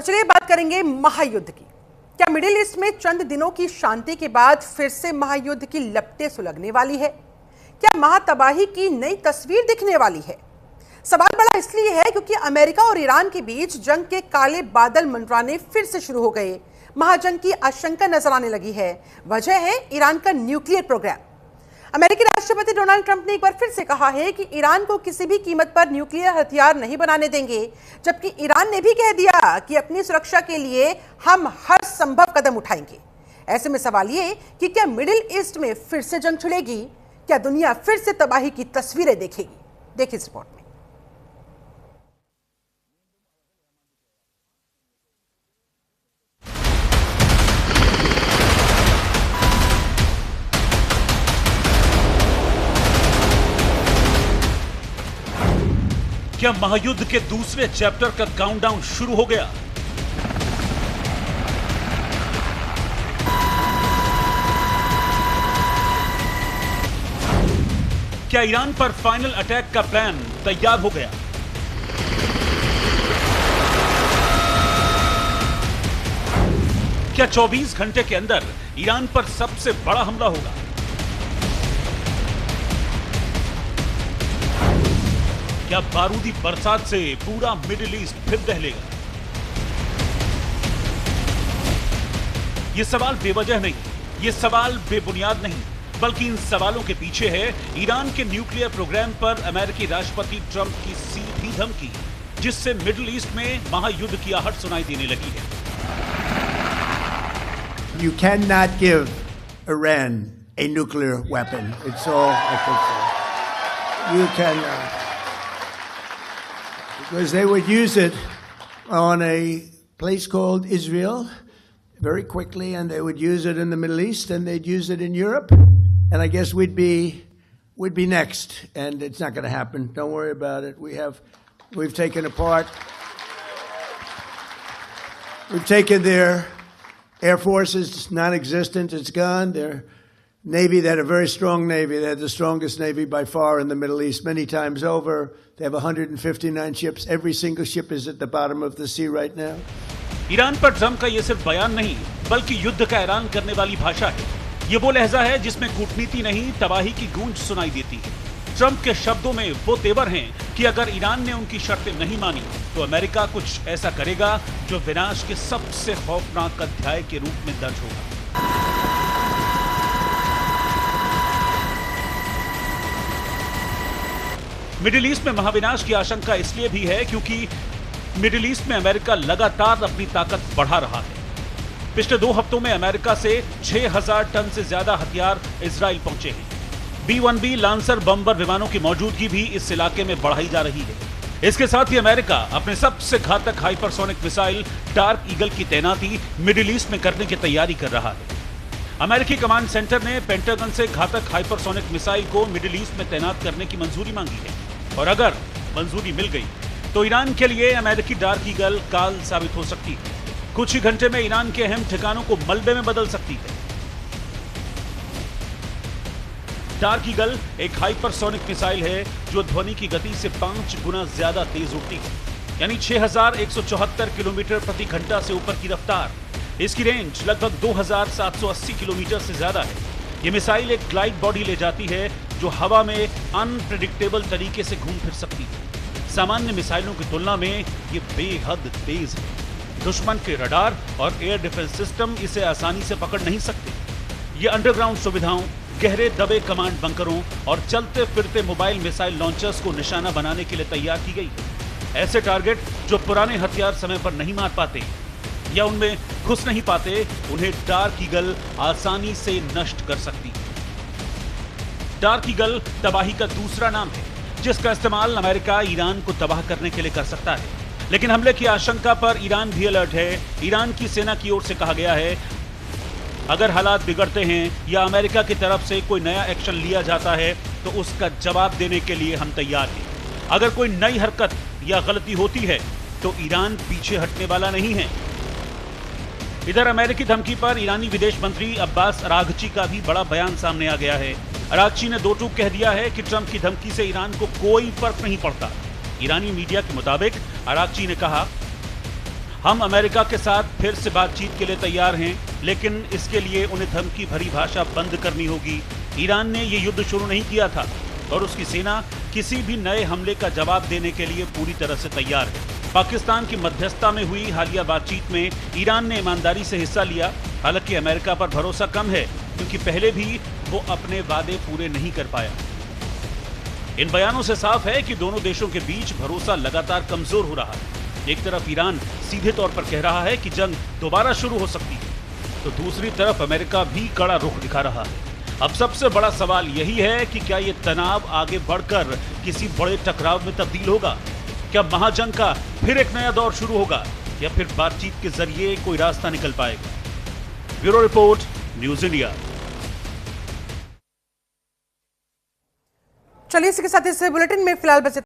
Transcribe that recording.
और चलिए बात करेंगे महायुद्ध की। क्या मिडिल ईस्ट में चंद दिनों की शांति के बाद फिर से महायुद्ध की लपटें सुलगने वाली है? क्या महातबाही की नई तस्वीर दिखने वाली है? सवाल बड़ा इसलिए है क्योंकि अमेरिका और ईरान के बीच जंग के काले बादल मंडराने फिर से शुरू हो गए। महाजंग की आशंका नजर आने लगी है। वजह है ईरान का न्यूक्लियर प्रोग्राम। अमेरिकी राष्ट्रपति डोनाल्ड ट्रंप ने एक बार फिर से कहा है कि ईरान को किसी भी कीमत पर न्यूक्लियर हथियार नहीं बनाने देंगे, जबकि ईरान ने भी कह दिया कि अपनी सुरक्षा के लिए हम हर संभव कदम उठाएंगे। ऐसे में सवाल ये कि क्या मिडिल ईस्ट में फिर से जंग छिड़ेगी? क्या दुनिया फिर से तबाही की तस्वीरें देखेगी? देखिए इस रिपोर्ट में। क्या महायुद्ध के दूसरे चैप्टर का काउंटडाउन शुरू हो गया? क्या ईरान पर फाइनल अटैक का प्लान तैयार हो गया? क्या 24 घंटे के अंदर ईरान पर सबसे बड़ा हमला होगा? क्या बारूदी बरसात से पूरा मिडिल ईस्ट फिर दहलेगा? यह सवाल बेवजह नहीं, यह सवाल बेबुनियाद नहीं, बल्कि इन सवालों के पीछे है ईरान के न्यूक्लियर प्रोग्राम पर अमेरिकी राष्ट्रपति ट्रंप की सीधी धमकी, जिससे मिडिल ईस्ट में महायुद्ध की आहट सुनाई देने लगी है। You cannot give Iran a nuclear weapon. It's all I can say. You cannot. Because they would use it on a place called Israel very quickly, and they would use it in the Middle East, and they'd use it in Europe, and I guess we'd be next, and it's not going to happen. Don't worry about it. We've taken apart. We've taken their Air Force is non-existent. It's gone. Their Navy, they had a very strong Navy. They had the strongest Navy by far in the Middle East, many times over. They have 159 ships. Every single ship is at the bottom of the sea right now. Iran पर Trump का यह सिर्फ बयान नहीं, बल्कि युद्ध का ऐलान करने वाली भाषा है। ये वो लहजा है जिसमें कूटनीति नहीं, तबाही की गूंज सुनाई देती है। ट्रंप के शब्दों में वो तेवर हैं कि अगर ईरान ने उनकी शर्तें नहीं मानी, तो अमेरिका कुछ ऐसा करेगा जो विनाश के सबसे खौफनाक अध्याय के रूप में दर्ज होगा। मिडिल ईस्ट में महाविनाश की आशंका इसलिए भी है क्योंकि मिडिल ईस्ट में अमेरिका लगातार अपनी ताकत बढ़ा रहा है। पिछले 2 हफ्तों में अमेरिका से 6000 टन से ज्यादा हथियार इजराइल पहुंचे हैं। B-1B लांसर बम्बर विमानों की मौजूदगी भी इस इलाके में बढ़ाई जा रही है। इसके साथ ही अमेरिका अपने सबसे घातक हाइपरसोनिक मिसाइल डार्क ईगल की तैनाती मिडिल ईस्ट में करने की तैयारी कर रहा है। अमेरिकी कमांड सेंटर ने पेंटागन से घातक हाइपरसोनिक मिसाइल को मिडिल ईस्ट में तैनात करने की मंजूरी मांगी है, और अगर मंजूरी मिल गई तो ईरान के लिए अमेरिकी डार्क ईगल काल साबित हो सकती है। कुछ ही घंटे में ईरान के अहम ठिकानों को मलबे में बदल सकती है। डार्क ईगल एक हाइपरसोनिक मिसाइल है जो ध्वनि की गति से 5 गुना ज्यादा तेज उड़ती है, यानी 6174 किलोमीटर प्रति घंटा से ऊपर की रफ्तार। इसकी रेंज लगभग 2780 किलोमीटर से ज्यादा है। यह मिसाइल एक ग्लाइड बॉडी ले जाती है जो हवा में अनप्रेडिक्टेबल तरीके से घूम फिर सकती है। सामान्य मिसाइलों की तुलना में यह बेहद तेज है। दुश्मन के रडार और एयर डिफेंस सिस्टम इसे आसानी से पकड़ नहीं सकते। ये अंडरग्राउंड सुविधाओं, गहरे दबे कमांड बंकरों और चलते फिरते मोबाइल मिसाइल लॉन्चर्स को निशाना बनाने के लिए तैयार की गई है। ऐसे टारगेट जो पुराने हथियार समय पर नहीं मार पाते या उनमें घुस नहीं पाते, उन्हें डार्क ईगल आसानी से नष्ट कर सकती है। डार्क ईगल तबाही का दूसरा नाम है, जिसका इस्तेमाल अमेरिका ईरान को तबाह करने के लिए कर सकता है। लेकिन हमले की आशंका पर ईरान भी अलर्ट है। ईरान की सेना की ओर से कहा गया है, अगर हालात बिगड़ते हैं या अमेरिका की तरफ से कोई नया एक्शन लिया जाता है तो उसका जवाब देने के लिए हम तैयार हैं। अगर कोई नई हरकत या गलती होती है तो ईरान पीछे हटने वाला नहीं है। इधर अमेरिकी धमकी पर ईरानी विदेश मंत्री अब्बास अरागची का भी बड़ा बयान सामने आ गया है। अरागची ने 2 टूक कह दिया है कि ट्रंप की धमकी से ईरान को कोई फर्क नहीं पड़ता। ईरानी मीडिया के मुताबिक अरागची ने कहा, हम अमेरिका के साथ फिर से बातचीत के लिए तैयार हैं, लेकिन इसके लिए उन्हें धमकी भरी भाषा बंद करनी होगी। ईरान ने ये युद्ध शुरू नहीं किया था और उसकी सेना किसी भी नए हमले का जवाब देने के लिए पूरी तरह से तैयार है। पाकिस्तान की मध्यस्थता में हुई हालिया बातचीत में ईरान ने ईमानदारी से हिस्सा लिया। हालांकि अमेरिका पर भरोसा कम है, क्योंकि पहले भी वो अपने वादे पूरे नहीं कर पाया। इन बयानों से साफ है कि दोनों देशों के बीच भरोसा लगातार कमजोर हो रहा है। एक तरफ ईरान सीधे तौर पर कह रहा है कि जंग दोबारा शुरू हो सकती है, तो दूसरी तरफ अमेरिका भी कड़ा रुख दिखा रहा है। अब सबसे बड़ा सवाल यही है कि क्या ये तनाव आगे बढ़कर किसी बड़े टकराव में तब्दील होगा? क्या महाजंग का फिर एक नया दौर शुरू होगा, या फिर बातचीत के जरिए कोई रास्ता निकल पाएगा? Bureau report, news India. चलिए, इसी के साथ इस बुलेटिन में फिलहाल बस